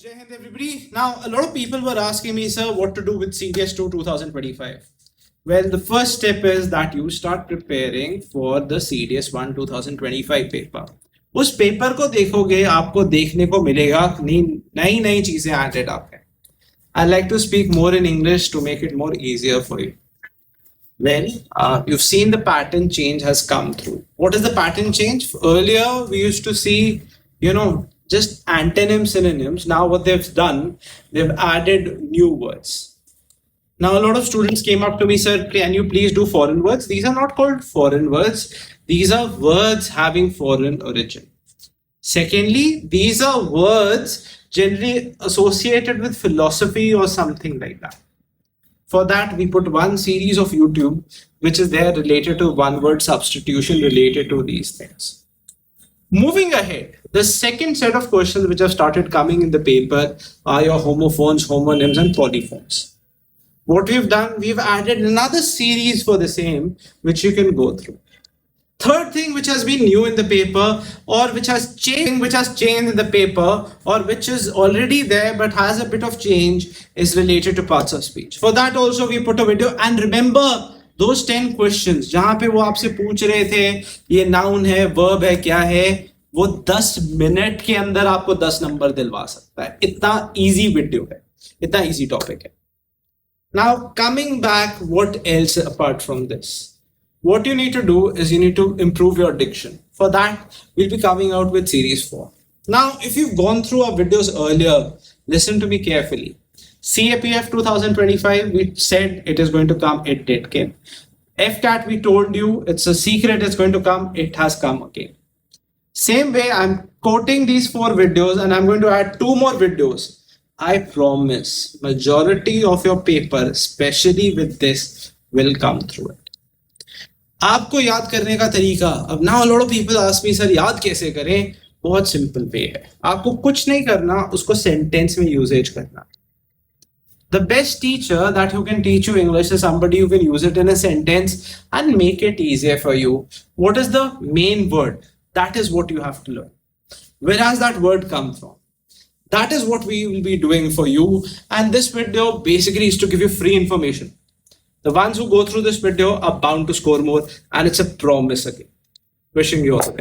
Jai Hind everybody. Now, a lot of people were asking me, sir, what to do with CDS2 2025. Well, the first step is that you start preparing for the CDS1 2025 paper. उस paper को देखोगे आपको देखने को मिलेगा नई नई चीजें एडेड आप हैं. I'd like to speak more in English to make it more easier for you. Well, you've seen the pattern change has come through. What is the pattern change? Earlier, we used to see, just antonyms, synonyms. Now what they've done, they've added new words. Now a lot of students came up to me, sir, can you please do foreign words? These are not called foreign words. These are words having foreign origin. Secondly, these are words generally associated with philosophy or something like that. For that, we put one series of YouTube, which is there related to one word substitution related to these things. Moving ahead, the second set of questions which have started coming in the paper are your homophones, homonyms, and polyphones. What we've done, we've added another series for the same, which you can go through. Third thing which has been new in the paper or which has changed in the paper or which is already there but has a bit of change is related to parts of speech. For that also we put a video, and remember those 10 questions जहां पे वो आपसे पूछ रहे थे ये noun है, verb है, क्या है, वो 10 मिनट के अंदर आपको 10 नंबर दिलवा सकता है. इतना easy video है, इतना easy topic है. Now coming back, what else apart from this? What you need to do is you need to improve your diction. For that, we'll be coming out with series 4. Now, if you've gone through our videos earlier, listen to me carefully. CAPF 2025, we said it is going to come, it did come. FCAT, we told you it's a secret, it's going to come, it has come again. Same way, I'm quoting these 4 videos and I'm going to add 2 more videos. I promise, majority of your paper, especially with this, will come through it. आपको याद करने का तरीका, अब now a lot of people ask me, sir याद कैसे करें? बहुत सिंपल वे है. आपको कुछ नहीं करना, उसको सेंटेंस में यूजेज करना. The best teacher that who can teach you English is somebody who can use it in a sentence and make it easier for you. What is the main word? That is what you have to learn. Where has that word come from? That is what we will be doing for you. And this video basically is to give you free information. The ones who go through this video are bound to score more, and it's a promise again. Wishing you all the best.